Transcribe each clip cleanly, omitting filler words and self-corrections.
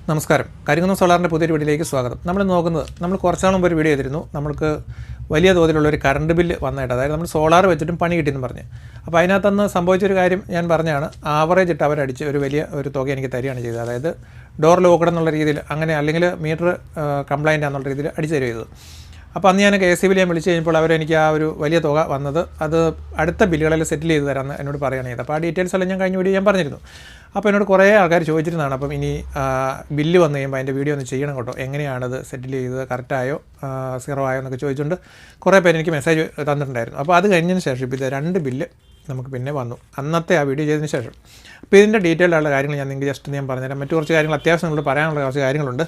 നമസ്കാരം. കരിങ്കുന്നം സോളാറിൻ്റെ പുതിയൊരു വീഡിയോയിലേക്ക് സ്വാഗതം. നമ്മൾ കുറച്ച് നാൾ മുമ്പ് ഒരു വീഡിയോ ചെയ്തിരുന്നു. നമുക്ക് വലിയ തോതിലുള്ള ഒരു കറണ്ട് ബില്ല് വന്നതായിട്ട്, അതായത് നമ്മൾ സോളാർ വെച്ചിട്ടും പണി കിട്ടിയെന്ന് പറഞ്ഞ്. അപ്പോൾ അതിനകത്തന്ന് സംഭവിച്ചൊരു കാര്യം ഞാൻ പറഞ്ഞാണ്. ആവറേജ് ഇട്ട് അവരടിച്ച് ഒരു തുക എനിക്ക് തരികയാണ് ചെയ്തത്. അതായത് ഡോർ ലോക്കഡ് എന്നുള്ള രീതിയിൽ, അങ്ങനെ അല്ലെങ്കിൽ മീറ്റർ കംപ്ലൈൻ്റ് എന്നുള്ള രീതിയിൽ അടിച്ചു തരും ചെയ്തത്. അപ്പോൾ അന്ന് ഞാൻ KSEBിൽ ഞാൻ വിളിച്ച് കഴിഞ്ഞപ്പോൾ അവരെനിക്ക് ആ ഒരു വലിയ തുക വന്നത് അത് അടുത്ത ബില്ലുകളിൽ സെറ്റിൽ ചെയ്ത് തരാമെന്ന് എന്നോട് പറയുകയാണ് ചെയ്തത്. അപ്പോൾ ആ ഡീറ്റെയിൽസ് എല്ലാം ഞാൻ കഴിഞ്ഞ വീഡിയോ ഞാൻ പറഞ്ഞിരുന്നു. അപ്പോൾ എന്നോട് കുറേ ആൾക്കാർ ചോദിച്ചിരുന്നതാണ്, അപ്പം ഇനി ബില്ല് വന്നു കഴിയുമ്പോൾ അതിൻ്റെ വീഡിയോ ഒന്ന് ചെയ്യണം കേട്ടോ, എങ്ങനെയാണത് സെറ്റിൽ ചെയ്തത്, കറക്റ്റായോ സീറോ ആയോ എന്നൊക്കെ ചോദിച്ചുകൊണ്ട് കുറേ പേര് എനിക്ക് മെസ്സേജ് തന്നിട്ടുണ്ടായിരുന്നു. അപ്പോൾ അത് കഴിഞ്ഞതിന് ശേഷം ഇപ്പോൾ ഇത് 2 ബില്ല് നമുക്ക് പിന്നെ വന്നു, അന്നത്തെ ആ വീഡിയോ ചെയ്തതിന് ശേഷം. അപ്പോൾ ഇതിൻ്റെ ഡീറ്റെയിൽഡ് ആയിട്ടുള്ള കാര്യങ്ങൾ ഞാൻ നിങ്ങൾക്ക് ജസ്റ്റ് ഞാൻ പറഞ്ഞുതരാം. മറ്റു കുറച്ച് കാര്യങ്ങൾ അത്യാവശ്യം നിങ്ങൾ പറയാനുള്ള കുറച്ച് കാര്യങ്ങളുണ്ട്,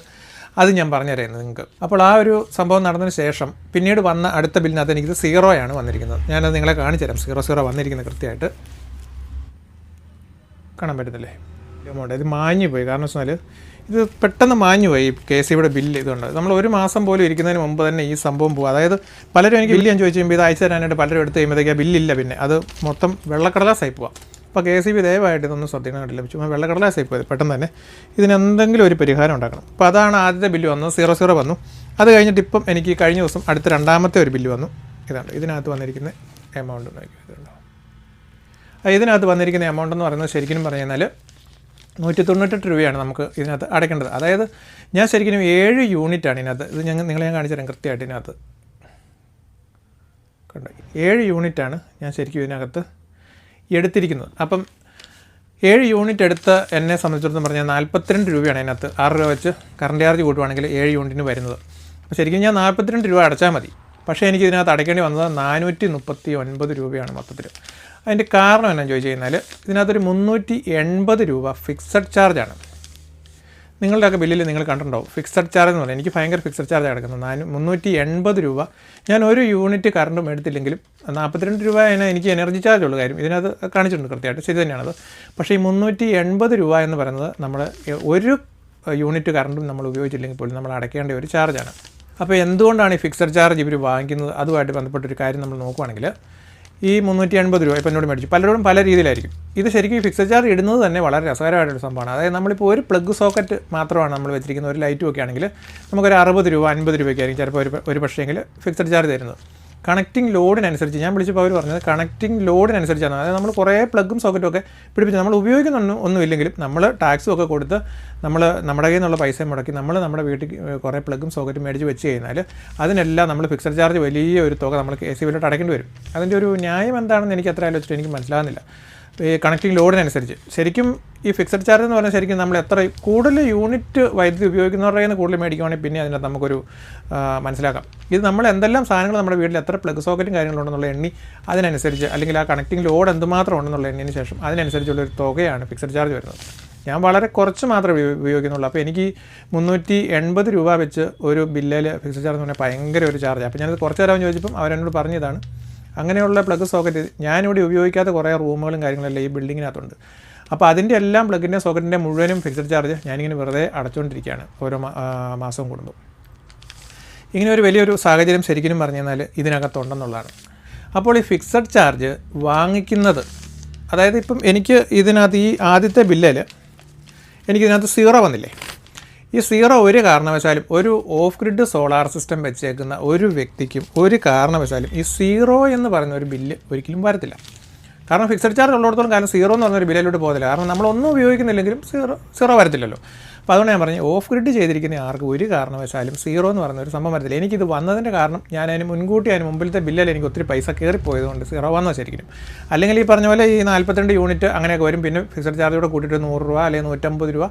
അത് ഞാൻ പറഞ്ഞുതരാം നിങ്ങൾക്ക്. അപ്പോൾ ആ ഒരു സംഭവം നടന്നതിന് ശേഷം പിന്നീട് വന്ന അടുത്ത ബില്ലിനകത്ത് എനിക്കിത് സീറോയാണ് വന്നിരിക്കുന്നത്. ഞാനത് നിങ്ങളെ കാണിച്ചു തരാം. സീറോ വന്നിരിക്കുന്നത് കൃത്യമായിട്ട് കാണാൻ പറ്റുന്നില്ലേ? എമൗണ്ട് ഇത് മാഞ്ഞു പോയി. കാരണം വെച്ചാൽ ഇത് പെട്ടെന്ന് മാഞ്ഞു പോയി. KSEBിയുടെ ബില്ല് ഇതുണ്ട്. നമ്മൾ ഒരു മാസം പോലും ഇരിക്കുന്നതിന് മുമ്പ് തന്നെ ഈ സംഭവം പോകും. അതായത് പലരും എനിക്ക് ബില്ല് ഞാൻ ചോദിച്ചു കഴിയുമ്പോൾ ഇത് അയച്ചു തരാനായിട്ട് പലരും എടുത്ത് കഴിയുമ്പോഴത്തേക്ക് ബില്ലില്ല, പിന്നെ അത് മൊത്തം വെള്ളക്കടലാസായി പോവാം. അപ്പോൾ KSEB ദയവായിട്ട് ഇതൊന്നും ശ്രദ്ധിക്കണം. ചുമ്മാ വെള്ളക്കടലാസായി പോയത് പെട്ടെന്ന് തന്നെ ഇതിനെന്തെങ്കിലും ഒരു പരിഹാരം ഉണ്ടാക്കണം. അപ്പോൾ അതാണ് ആദ്യത്തെ ബില്ല് വന്നത്, 00 വന്നു. അത് കഴിഞ്ഞിട്ട് ഇപ്പം എനിക്ക് കഴിഞ്ഞ ദിവസം അടുത്ത രണ്ടാമത്തെ ഒരു ബില്ല് വന്നു. ഇതാണ് ഇതിനകത്ത് വന്നിരിക്കുന്ന എമൗണ്ട്. ഇതിനകത്ത് വന്നിരിക്കുന്ന എമൗണ്ട് എന്ന് പറയുന്നത് ശരിക്കും പറഞ്ഞു കഴിഞ്ഞാൽ 198 രൂപയാണ് നമുക്ക് ഇതിനകത്ത് അടയ്ക്കേണ്ടത്. അതായത് ഞാൻ ശരിക്കും 7 യൂണിറ്റാണ് ഇതിനകത്ത്. ഇത് നിങ്ങളെ ഞാൻ കാണിച്ചു തരാം കൃത്യമായിട്ട്. ഇതിനകത്ത് കണ്ടോ, 7 യൂണിറ്റാണ് ഞാൻ ശരിക്കും ഇതിനകത്ത് എടുത്തിരിക്കുന്നത്. അപ്പം 7 യൂണിറ്റ് എടുത്ത് എന്നെ സംബന്ധിച്ചിടത്തോളം പറഞ്ഞാൽ 42 രൂപയാണ് അതിനകത്ത്. 6 രൂപ വെച്ച് കറണ്ട് ചാർജ് കൂട്ടുവാണെങ്കിൽ 7 യൂണിറ്റിന് വരുന്നത്. അപ്പോൾ ശരിക്കും ഞാൻ 42 രൂപ അടച്ചാൽ മതി. പക്ഷേ എനിക്ക് ഇതിനകത്ത് അടയ്ക്കേണ്ടി വന്നത് 439 രൂപയാണ് മൊത്തത്തിൽ. അതിൻ്റെ കാരണം എന്നാന്ന് ചോദിച്ചു കഴിഞ്ഞാൽ ഇതിനകത്തൊരു 380 രൂപ ഫിക്സഡ് ചാർജാണ്. നിങ്ങളുടെയൊക്കെ ബില്ലിൽ നിങ്ങൾ കണ്ടിട്ടുണ്ടാവും ഫിക്സഡ് ചാർജ് എന്ന് പറഞ്ഞാൽ. എനിക്ക് ഭയങ്കര ഫിക്സഡ് ചാർജ് കിടക്കുന്നത് 380 രൂപ. ഞാൻ ഒരു യൂണിറ്റ് കറണ്ടും എടുത്തില്ലെങ്കിലും 42 രൂപ എനിക്ക് എനർജി ചാർജ് ഉള്ള കാര്യം ഇതിനകത്ത് കാണിച്ചിട്ടുണ്ട് കൃത്യമായിട്ട്. ശരി തന്നെയാണത്. പക്ഷേ ഈ 380 രൂപ എന്ന് പറയുന്നത് നമ്മൾ ഒരു യൂണിറ്റ് കറണ്ടും നമ്മൾ ഉപയോഗിച്ചില്ലെങ്കിൽ പോലും നമ്മൾ അടയ്ക്കേണ്ട ഒരു ചാർജാണ്. അപ്പോൾ എന്തുകൊണ്ടാണ് ഈ ഫിക്സഡ് ചാർജ് ഇവർ വാങ്ങിക്കുന്നത്? അതുമായിട്ട് ബന്ധപ്പെട്ടൊരു കാര്യം നമ്മൾ നോക്കുകയാണെങ്കിൽ ഈ 380 രൂപ ഇപ്പം എന്നോട് മേടിച്ചു. പലരോടും പല രീതിയിലായിരിക്കും. ഇത് ശരിക്കും ഈ ഫിക്സഡ് ചാർജ് ഇടുന്നത് തന്നെ വളരെ രസകരമായിട്ടൊരു സംഭവമാണ്. അതായത് നമ്മളിപ്പോൾ ഒരു പ്ലഗ് സോക്കറ്റ് മാത്രമാണ് നമ്മൾ വെച്ചിരിക്കുന്ന ഒരു ലൈറ്റും ഒക്കെ ആണെങ്കിൽ നമുക്കൊരു 60 രൂപ 50 രൂപയ്ക്കായിരിക്കും ചിലപ്പോൾ ഒരു പക്ഷേങ്കിൽ ഫിക്സഡ് ചാർജ് തരുന്നത്. കണക്റ്റിംഗ് ലോഡിനനുസരിച്ച് ഞാൻ വിളിച്ചപ്പോൾ അവർ പറഞ്ഞത് കണക്റ്റിംഗ് ലോഡിനനുസരിച്ചാണ്. അതായത് നമ്മൾ കുറേ പ്ലഗും സോക്കറ്റും ഒക്കെ പിടിപ്പിച്ച് നമ്മൾ ഒന്നുമില്ലെങ്കിലും നമ്മൾ ടാക്സും ഒക്കെ കൊടുത്ത് നമ്മുടെ കയ്യിൽ നിന്നുള്ള പൈസ മുടക്കി നമ്മുടെ വീട്ടിൽ കുറേ പ്ലഗും സോക്കറ്റും മേടിച്ച് വെച്ച് കഴിഞ്ഞാൽ അതിനെല്ലാം നമ്മൾ ഫിക്സഡ് ചാർജ് വലിയ ഒരു തുക നമ്മൾ KSEBിലോട്ട് അടയ്ക്കേണ്ടി വരും. അതിൻ്റെ ഒരു ന്യായം എന്താണെന്ന് എനിക്ക് അത്ര ആലോചിച്ചിട്ട് എനിക്ക് മനസ്സിലാകുന്നില്ല. ഈ കണക്റ്റിംഗ് ലോഡിനനുസരിച്ച് ശരിക്കും ഈ ഫിക്സഡ് ചാർജ് എന്ന് പറഞ്ഞാൽ ശരിക്കും നമ്മൾ എത്ര കൂടുതൽ യൂണിറ്റ് വൈദ്യുതി ഉപയോഗിക്കുന്നവരുടെ കയ്യിൽ നിന്ന് കൂടുതൽ മേടിക്കുകയാണെങ്കിൽ പിന്നെ അതിനകത്ത് നമുക്കൊരു മനസ്സിലാക്കാം. ഇത് നമ്മൾ എന്തെല്ലാം സാധനങ്ങൾ നമ്മുടെ വീട്ടിൽ എത്ര പ്ലഗ് സോക്കറ്റും കാര്യങ്ങളുണ്ടെന്നുള്ള എണ്ണി അതിനനുസരിച്ച്, അല്ലെങ്കിൽ ആ കണക്റ്റിംഗ് ലോഡ് എന്തുമാത്രം ഉണ്ടെന്നുള്ള എണ്ണിന് ശേഷം അതിനനുസരിച്ചുള്ളൊരു തുകയാണ് ഫിക്സഡ് ചാർജ് വരുന്നത്. ഞാൻ വളരെ കുറച്ച് മാത്രമേ ഉപയോഗിക്കുന്നുള്ളൂ. അപ്പോൾ എനിക്ക് 380 രൂപ വെച്ച് ഒരു ബില്ലിൽ ഫിക്സഡ് ചാർജ് എന്ന് പറഞ്ഞാൽ ഭയങ്കര ഒരു ചാർജ്. അപ്പോൾ ഞാനത് കുറച്ച് തരാമെന്ന് ചോദിച്ചപ്പം അവരെന്നോട് പറഞ്ഞതാണ് അങ്ങനെയുള്ള പ്ലഗ് സോക്കറ്റ് ഞാനിവിടെ ഉപയോഗിക്കാത്ത കുറേ റൂമുകളും കാര്യങ്ങളെല്ലാം ഈ ബിൽഡിങ്ങിനകത്തുണ്ട്. അപ്പോൾ അതിൻ്റെ എല്ലാം പ്ലഗിൻ്റെ സോക്കറ്റിൻ്റെ മുഴുവനും ഫിക്സഡ് ചാർജ് ഞാനിങ്ങനെ വെറുതെ അടച്ചുകൊണ്ടിരിക്കുകയാണ് ഓരോ മാസവും കൂടുമ്പോൾ. ഇങ്ങനെ ഒരു വലിയൊരു സാഹചര്യം ശരിക്കും പറഞ്ഞു കഴിഞ്ഞാൽ ഇതിനകത്തുണ്ടെന്നുള്ളതാണ്. അപ്പോൾ ഈ ഫിക്സഡ് ചാർജ് വാങ്ങിക്കുന്നത്, അതായത് ഇപ്പം എനിക്ക് ഇതിനകത്ത് ഈ ആദ്യത്തെ ബില്ലിൽ എനിക്കിതിനകത്ത് 0 വന്നില്ലേ? ഈ 0 ഒരു കാരണവശാലും ഒരു ഓഫ് ഗ്രിഡ് സോളാർ സിസ്റ്റം വെച്ചേക്കുന്ന ഒരു വ്യക്തിക്കും ഒരു കാരണവശാലും ഈ 0 എന്ന് പറയുന്ന ഒരു ബില്ല് ഒരിക്കലും വരത്തില്ല. കാരണം ഫിക്സഡ് ചാർജ് ഉള്ളിടത്തോളം കാലം 0 എന്ന് പറഞ്ഞൊരു ബില്ലിലോട്ട് പോകത്തില്ല. കാരണം നമ്മളൊന്നും ഉപയോഗിക്കുന്നില്ലെങ്കിലും 0 വരത്തില്ലല്ലോ. അപ്പോൾ അതുകൊണ്ട് ഞാൻ പറഞ്ഞു ഓഫ് ഗ്രിഡ് ചെയ്തിരിക്കുന്ന ആർക്കും ഒരു കാരണവശാലും 0 എന്ന് പറയുന്ന ഒരു സംഭവം വരത്തില്ല. എനിക്കിത് വന്നതിൻ്റെ കാരണം ഞാൻ അതിന് മുമ്പിലത്തെ ബില്ലിൽ എനിക്ക് ഒത്തിരി പൈസ കയറിപ്പോയതുകൊണ്ട് 0 വന്നാൽ ശരിക്കും. അല്ലെങ്കിൽ ഈ പറഞ്ഞ പോലെ ഈ 42 യൂണിറ്റ് അങ്ങനെയൊക്കെ വരും. പിന്നെ ഫിക്സഡ് ചാർജ് കൂടെ കൂട്ടിയിട്ട് 100 രൂപ അല്ലെങ്കിൽ 150 രൂപ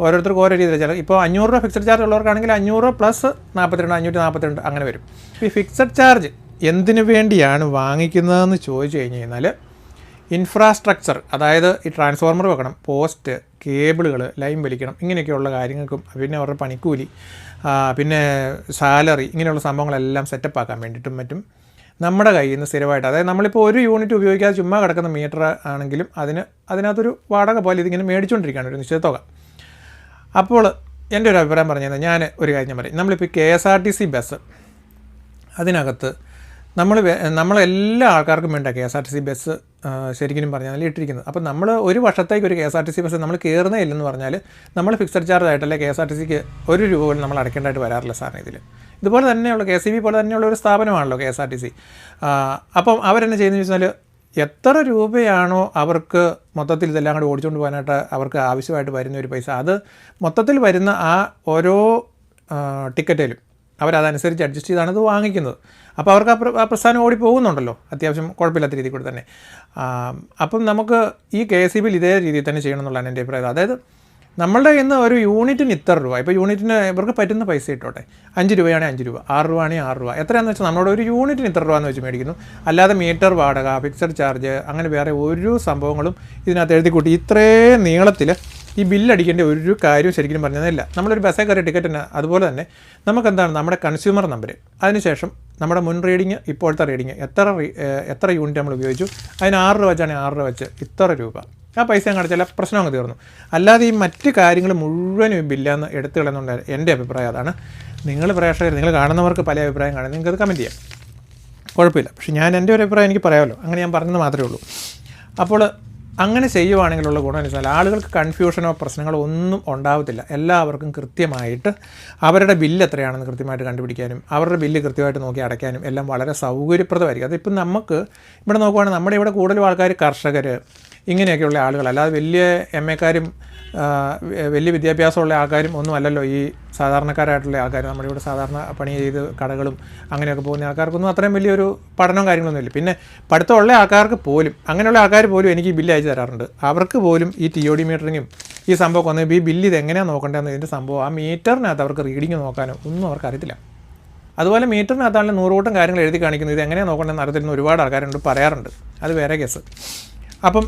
ഓരോരുത്തർക്ക് ഓരോ രീതിയിൽ. ചില ഇപ്പോൾ 500 രൂപ ഫിക്സഡ് ചാർജ് ഉള്ളവർക്കാണെങ്കിൽ 500 പ്ലസ് 42 542 അങ്ങനെ വരും. ഈ ഫിക്സഡ് ചാർജ് എന്തിനു വേണ്ടിയാണ് വാങ്ങിക്കുന്നതെന്ന് ചോദിച്ചു കഴിഞ്ഞാൽ ഇൻഫ്രാസ്ട്രക്ചർ, അതായത് ഈ ട്രാൻസ്ഫോർമർ വെക്കണം, പോസ്റ്റ്, കേബിളുകൾ, ലൈൻ വലിക്കണം, ഇങ്ങനെയൊക്കെയുള്ള കാര്യങ്ങൾക്കും പിന്നെ അവരുടെ പണിക്കൂലി, പിന്നെ സാലറി, ഇങ്ങനെയുള്ള സംഭവങ്ങളെല്ലാം സെറ്റപ്പ് ആക്കാൻ വേണ്ടിയിട്ടും മറ്റും നമ്മുടെ കയ്യിൽ നിന്ന് സ്ഥിരമായിട്ട്, അതായത് നമ്മളിപ്പോൾ ഒരു യൂണിറ്റ് ഉപയോഗിക്കാതെ ചുമ്മാ കിടക്കുന്ന മീറ്റർ ആണെങ്കിലും അതിനകത്തൊരു വാടക പോലെ ഇതിങ്ങനെ മേടിച്ചുകൊണ്ടിരിക്കുകയാണ് ഒരു നിശ്ചിത തുക. അപ്പോൾ എൻ്റെ ഒരു അഭിപ്രായം പറഞ്ഞു കഴിഞ്ഞാൽ ഞാൻ ഒരു കാര്യം ഞാൻ പറയും. നമ്മളിപ്പോൾ KSRTC ബസ് അതിനകത്ത് നമ്മളെല്ലാ ആൾക്കാർക്കും വേണ്ട KSRTC ബസ് ശരിക്കും പറഞ്ഞാൽ ഇട്ടിരിക്കുന്നത്. അപ്പോൾ നമ്മൾ ഒരു വർഷത്തേക്ക് ഒരു KSRTC ബസ് നമ്മൾ കയറുന്നേ ഇല്ലെന്ന് പറഞ്ഞാൽ നമ്മൾ ഫിക്സഡ് ചാർജ് ആയിട്ടല്ലേ KSRTCക്ക് ₹1 പോലും നമ്മൾ അടയ്ക്കേണ്ടതായിട്ട് വരാറില്ല സാറിന് ഇതിൽ. ഇതുപോലെ തന്നെയുള്ള KCB പോലെ തന്നെയുള്ള ഒരു സ്ഥാപനമാണല്ലോ KSRTC. അപ്പം അവരെന്നെ ചെയ്യുന്നതെന്ന് വെച്ചാൽ എത്ര രൂപയാണോ അവർക്ക് മൊത്തത്തിൽ ഇതെല്ലാം കൂടെ ഓടിച്ചുകൊണ്ട് പോകാനായിട്ട് അവർക്ക് ആവശ്യമായിട്ട് വരുന്ന ഒരു പൈസ, അത് മൊത്തത്തിൽ വരുന്ന ആ ഓരോ ടിക്കറ്റിലും അവരതനുസരിച്ച് അഡ്ജസ്റ്റ് ചെയ്താണ് ഇത് വാങ്ങിക്കുന്നത്. അപ്പോൾ അവർക്ക് ആ പ്രസ്ഥാനം ഓടി പോകുന്നുണ്ടല്ലോ അത്യാവശ്യം കുഴപ്പമില്ലാത്ത രീതിയിൽ കൂടെ തന്നെ. അപ്പം നമുക്ക് ഈ KSEBിൽ ഇതേ രീതിയിൽ തന്നെ ചെയ്യണം എന്നുള്ളതാണ് എൻ്റെ അഭിപ്രായം. അതായത് നമ്മളുടെ ഇന്ന് ഒരു യൂണിറ്റിന് ഇത്ര രൂപ, ഇപ്പോൾ യൂണിറ്റിന് ഇവർക്ക് പറ്റുന്ന പൈസ ഇട്ടോട്ടെ, 5 രൂപയാണെങ്കിൽ 5 രൂപ, 6 രൂപയാണെങ്കിൽ 6 രൂപ, എത്രയാണെന്ന് വെച്ചാൽ നമ്മളോട് ഒരു യൂണിറ്റിന് ഇത്ര രൂപ എന്ന് വെച്ച് മേടിക്കുന്നു. അല്ലാതെ മീറ്റർ വാടക, ഫിക്സഡ് ചാർജ്, അങ്ങനെ വേറെ ഒരു സംഭവങ്ങളും ഇതിനകത്ത് എഴുതി കൂട്ടി ഇത്രയും നീളത്തിൽ ഈ ബില്ലടിക്കേണ്ട ഒരു കാര്യവും ശരിക്കും പറഞ്ഞതില്ല. നമ്മളൊരു ബസ്സേ കയറിയ ടിക്കറ്റിന് അതുപോലെ തന്നെ നമുക്കെന്താണ് നമ്മുടെ കൺസ്യൂമർ നമ്പർ, അതിനുശേഷം നമ്മുടെ മുൻ റീഡിങ്, ഇപ്പോഴത്തെ റീഡിങ്, എത്ര യൂണിറ്റ് നമ്മൾ ഉപയോഗിച്ചു, അതിന് 6 രൂപ വെച്ചാണെങ്കിൽ 6 രൂപ വെച്ച് ഇത്ര രൂപ, ആ പൈസ കാണിച്ചാൽ പ്രശ്നം അങ്ങ് തീർന്നു. അല്ലാതെ ഈ മറ്റ് കാര്യങ്ങൾ മുഴുവനും ബില്ലാന്ന് എടുത്തു കളയുന്നുണ്ട് എൻ്റെ അഭിപ്രായം. അതാണ്. നിങ്ങൾ പ്രേക്ഷകർ, നിങ്ങൾ കാണുന്നവർക്ക് പല അഭിപ്രായം കാണും, നിങ്ങൾക്കത് കമൻറ്റ് ചെയ്യാം, കുഴപ്പമില്ല. പക്ഷേ ഞാൻ എൻ്റെ ഒരു അഭിപ്രായം എനിക്ക് പറയാമല്ലോ, അങ്ങനെ ഞാൻ പറഞ്ഞത് മാത്രമേ ഉള്ളൂ. അപ്പോൾ അങ്ങനെ ചെയ്യുവാണെങ്കിലുള്ള ഗുണം എന്ന് വെച്ചാൽ ആളുകൾക്ക് കൺഫ്യൂഷനോ പ്രശ്നങ്ങളോ ഒന്നും ഉണ്ടാവത്തില്ല. എല്ലാവർക്കും കൃത്യമായിട്ട് അവരുടെ ബില്ല് എത്രയാണെന്ന് കൃത്യമായിട്ട് കണ്ടുപിടിക്കാനും അവരുടെ ബില്ല് കൃത്യമായിട്ട് നോക്കി അടയ്ക്കാനും എല്ലാം വളരെ സൗകര്യപ്രദമായിരിക്കും. അതിപ്പം നമുക്ക് ഇവിടെ നോക്കുവാണെങ്കിൽ നമ്മുടെ ഇവിടെ കൂടുതലും ആൾക്കാർ കർഷകർ, ഇങ്ങനെയൊക്കെയുള്ള ആളുകൾ, അല്ലാതെ വലിയ MA-ക്കാരും വലിയ വിദ്യാഭ്യാസമുള്ള ആൾക്കാരും ഒന്നും അല്ലല്ലോ ഈ സാധാരണക്കാരായിട്ടുള്ള ആൾക്കാർ. നമ്മുടെ ഇവിടെ സാധാരണ പണി ചെയ്ത് കടകളും അങ്ങനെയൊക്കെ പോകുന്ന ആൾക്കാർക്കൊന്നും അത്രയും വലിയൊരു പഠനവും കാര്യങ്ങളൊന്നുമില്ല. പിന്നെ പഠിത്തമുള്ള ആൾക്കാർക്ക് പോലും, അങ്ങനെയുള്ള ആൾക്കാർ പോലും എനിക്ക് ഈ ബില്ല് അയച്ചു തരാറുണ്ട്. അവർക്ക് പോലും ഈ TOD മീറ്ററിങ്ങും ഈ സംഭവം വന്ന് ഈ ബില്ല് ഇത് എങ്ങനെയാണ് നോക്കേണ്ടതെന്ന് ഇതിൻ്റെ സംഭവം ആ മീറ്ററിനകത്ത് അവർക്ക് റീഡിങ് നോക്കാനോ ഒന്നും അവർക്ക് അറിയത്തില്ല. അതുപോലെ മീറ്ററിനകത്താണെങ്കിൽ 100 കൂട്ടം കാര്യങ്ങൾ എഴുതി കാണിക്കുന്നത്, ഇത് എങ്ങനെയാണ് നോക്കേണ്ടതെന്ന് അറിയത്തില്ലെന്ന് ഒരുപാട് ആൾക്കാരുണ്ട്, പറയാറുണ്ട്. അത് വേറെ കേസ്. അപ്പം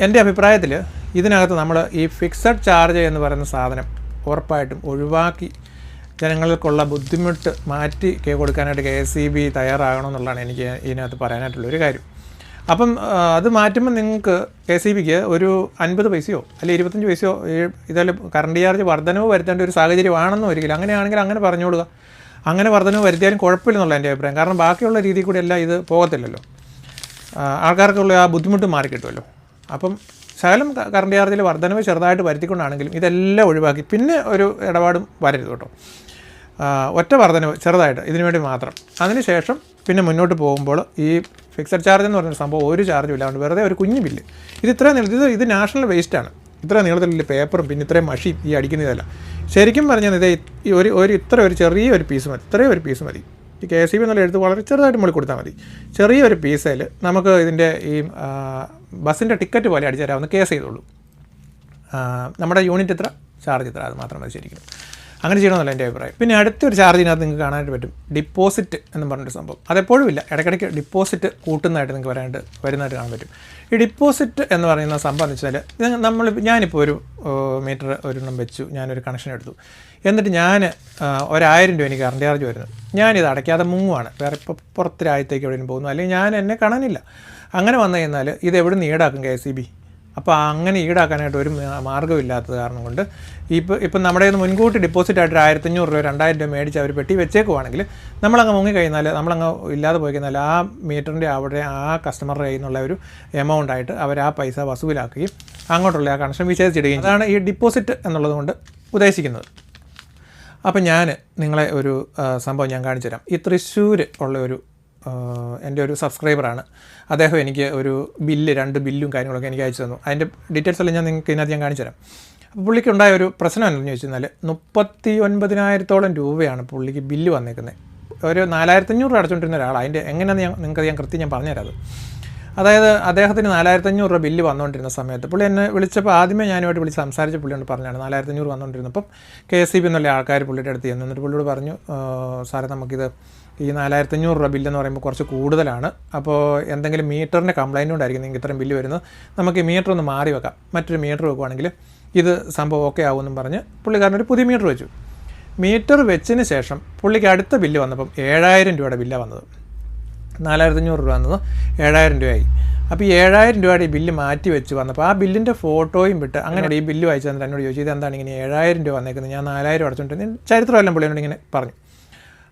എൻ്റെ അഭിപ്രായത്തിൽ ഇതിനകത്ത് നമ്മൾ ഈ ഫിക്സഡ് ചാർജ് എന്ന് പറയുന്ന സാധനം ഉറപ്പായിട്ടും ഒഴിവാക്കി ജനങ്ങൾക്കുള്ള ബുദ്ധിമുട്ട് മാറ്റി കൊടുക്കാനായിട്ട് KSEB തയ്യാറാകണമെന്നുള്ളതാണ് എനിക്ക് ഇതിനകത്ത് പറയാനായിട്ടുള്ളൊരു കാര്യം. അപ്പം അത് മാറ്റുമ്പോൾ നിങ്ങൾക്ക് KSEBക്ക് ഒരു 50 പൈസയോ അല്ലെങ്കിൽ 25 പൈസയോ ഇതെല്ലാം കറണ്ട് ചാർജ് വർധനവ് വരുത്തേണ്ട ഒരു സാഹചര്യമാണെന്നും ഒരിക്കലും. അങ്ങനെയാണെങ്കിൽ അങ്ങനെ പറഞ്ഞോളുക. അങ്ങനെ വർധനവ് വരുത്തിയാലും കുഴപ്പമില്ലെന്നുള്ള എൻ്റെ അഭിപ്രായം. കാരണം ബാക്കിയുള്ള രീതിയിൽ കൂടി എല്ലാം ഇത് പോകത്തില്ലല്ലോ, ആൾക്കാർക്കുള്ള ആ ബുദ്ധിമുട്ട് മാറിക്കിട്ടുമല്ലോ. അപ്പം ശകലം കറണ്ട് ചാർജിൽ വർധനവ് ചെറുതായിട്ട് വരുത്തിക്കൊണ്ടാണെങ്കിലും ഇതെല്ലാം ഒഴിവാക്കി പിന്നെ ഒരു ഇടപാടും വരരുത് കേട്ടോ. ഒറ്റ വർധനവ് ചെറുതായിട്ട് ഇതിനു വേണ്ടി മാത്രം. അതിനുശേഷം പിന്നെ മുന്നോട്ട് പോകുമ്പോൾ ഈ ഫിക്സഡ് ചാർജ് എന്ന് പറഞ്ഞൊരു സംഭവം ഒരു ചാർജും ഇല്ലാണ്ട് വെറുതെ ഒരു കുഞ്ഞു ബില്ല്. ഇത് നാഷണൽ വേസ്റ്റാണ്. ഇത്ര നീളത്തിലുള്ള പേപ്പറും പിന്നെ ഇത്രയും മഷിയും ഈ അടിക്കുന്നതല്ല. ശരിക്കും പറഞ്ഞാൽ ഇത് ഒരു ചെറിയൊരു പീസ് മതി, ഇത്രയും ഒരു പീസ് മതി. ഈ KSEB എന്നുള്ള എഴുത്ത് വളരെ ചെറുതായിട്ട് മുകളിൽ കൊടുത്താൽ മതി. ചെറിയൊരു പീസയിൽ നമുക്ക് ഇതിൻ്റെ ഈ ബസ്സിൻ്റെ ടിക്കറ്റ് പോലെ അടിച്ചു തരാമെന്ന് കേസ് ചെയ്തോളൂ. നമ്മുടെ യൂണിറ്റ് ഇത്ര, ചാർജ് ഇത്ര, അത് മാത്രം മതി ശരിക്കും. അങ്ങനെ ചെയ്യണമെന്നല്ല എൻ്റെ അഭിപ്രായം. പിന്നെ അടുത്തൊരു ചാർജിനകത്ത് നിങ്ങൾക്ക് കാണാനായിട്ട് പറ്റും, ഡിപ്പോസിറ്റ് എന്ന് പറഞ്ഞൊരു സംഭവം. അതെപ്പോഴും ഇല്ല, ഇടയ്ക്കിടയ്ക്ക് ഡിപ്പോസിറ്റ് കൂട്ടുന്നതായിട്ട് നിങ്ങൾക്ക് വരുന്നതായിട്ട് കാണാൻ പറ്റും. ഈ ഡിപ്പോസിറ്റ് എന്ന് പറയുന്ന സംഭവം എന്ന് വെച്ചാൽ ഞാനിപ്പോൾ ഒരു മീറ്റർ ഒരെണ്ണം വെച്ചു, ഞാനൊരു കണക്ഷൻ എടുത്തു, എന്നിട്ട് ഞാൻ 1000 രൂപ എനിക്ക് കറണ്ട് ചാർജ് വരുന്നു. ഞാനിത് അടയ്ക്കാതെ മുങ്ങുവാണ്, വേറെ ഇപ്പോൾ പുറത്ത് രാജ്യത്തേക്ക് എവിടെയും പോകുന്നു, അല്ലെങ്കിൽ ഞാൻ എന്നെ കാണാനില്ല. അങ്ങനെ വന്നു കഴിഞ്ഞാൽ ഇത് എവിടെ നിന്ന് ഈടാക്കും KSEB? അപ്പോൾ അങ്ങനെ ഈടാക്കാനായിട്ട് ഒരു മാർഗ്ഗമില്ലാത്തത് കാരണം കൊണ്ട് ഇപ്പം നമ്മുടെ നിന്ന് മുൻകൂട്ടി ഡെപ്പോസിറ്റായിട്ട് 1500 രൂപ 2000 രൂപ മേടിച്ച് അവർ പെട്ടി വെച്ചേക്കുവാണെങ്കിൽ നമ്മളങ്ങ് മുങ്ങിക്കഴിഞ്ഞാൽ, നമ്മളങ്ങ് ഇല്ലാതെ പോയി കഴിഞ്ഞാൽ ആ മീറ്ററിൻ്റെ അവിടെ ആ കസ്റ്റമറുടെ കയ്യിൽ നിന്നുള്ള ഒരു എമൗണ്ടായിട്ട് അവർ ആ പൈസ വസൂലാക്കുകയും അങ്ങോട്ടുള്ള ആ കണക്ഷൻ വിച്ഛേദിച്ചിടുകയും. അതാണ് ഈ ഡിപ്പോസിറ്റ് എന്നുള്ളത് കൊണ്ട് ഉദ്ദേശിക്കുന്നത്. അപ്പം ഞാൻ നിങ്ങളെ ഒരു സംഭവം ഞാൻ കാണിച്ചു തരാം. ഈ തൃശ്ശൂർ ഉള്ള എൻ്റെ ഒരു സബ്സ്ക്രൈബറാണ്. അദ്ദേഹം എനിക്ക് ഒരു ബില്ല്, 2 ബില്ലും കാര്യങ്ങളൊക്കെ എനിക്ക് അയച്ചു തന്നു. അതിൻ്റെ ഡീറ്റെയിൽസ് എല്ലാം ഞാൻ നിങ്ങൾക്ക് ഇതിനകത്ത് ഞാൻ കാണിച്ചു തരാം. അപ്പോൾ പുള്ളിക്കുണ്ടായ ഒരു പ്രശ്നം എന്താണെന്ന് ചോദിച്ചു കഴിഞ്ഞാൽ 39,000-ഓളം രൂപയാണ് പുള്ളിക്ക് ബില്ല് വന്നേക്കുന്നത്. ഒരു 4,500 രൂപ അടച്ചുകൊണ്ടിരുന്ന ഒരാൾ. അതിൻ്റെ എങ്ങനെയാണെന്ന് നിങ്ങൾക്ക് കൃത്യം ഞാൻ പറഞ്ഞുതരാം. അതായത് അദ്ദേഹത്തിന് 4,500 രൂപ ബില്ല് വന്നുകൊണ്ടിരുന്ന സമയത്ത് പുള്ളി എന്നെ വിളിച്ചപ്പോൾ ആദ്യമേ ഞാനുമായിട്ട് വിളിച്ച് സംസാരിച്ച പുള്ളിയോട് പറഞ്ഞാണ് 4,500 വന്നുകൊണ്ടിരുന്നപ്പം KSEB എന്നുള്ള ആൾക്കാർ പുള്ളിയുടെ അടുത്ത് ചെന്നു. എന്നിട്ട് പുള്ളിയോട് പറഞ്ഞു, സാറേ നമുക്കിത് ഈ 4,500 രൂപ ബില്ലെന്ന് പറയുമ്പോൾ കുറച്ച് കൂടുതലാണ്, അപ്പോൾ എന്തെങ്കിലും മീറ്ററിൻ്റെ കംപ്ലൈൻറ്റ് കൊണ്ടായിരിക്കും നിങ്ങൾക്ക് ഇത്രയും ബില്ല് വരുന്നത്, നമുക്ക് ഈ മീറ്റർ ഒന്ന് മാറി വെക്കാം, മറ്റൊരു മീറ്റർ വെക്കുവാണെങ്കിൽ ഇത് സംഭവം ഓക്കെ ആവുമെന്നും പറഞ്ഞ് പുള്ളിക്കാരൻ ഒരു പുതിയ മീറ്റർ വെച്ചു. മീറ്റർ വെച്ചതിന് ശേഷം പുള്ളിക്ക് അടുത്ത ബില്ല് വന്നപ്പം 7,000 രൂപയുടെ ബില്ലാണ് വന്നത്. 4,500 രൂപ വന്നത് 7,000 രൂപയായി. അപ്പോൾ ഈ 7,000 രൂപയുടെ ഈ ബില്ല് മാറ്റി വെച്ച് വന്നപ്പോൾ ആ ബില്ലിൻ്റെ ഫോട്ടോയും വിട്ട് അങ്ങനെ ഈ ബില്ല് വായിച്ചു തന്നിട്ട് എന്നോട് ചോദിച്ചു, ഇത് എന്താണ് ഇങ്ങനെ 7,000 രൂപ വന്നേക്കുന്നത്, ഞാൻ 4,000 അടച്ചുകൊണ്ടിരുന്നത്, ചരിത്രമെല്ലാം പുള്ളിയോട് ഇങ്ങനെ പറഞ്ഞു.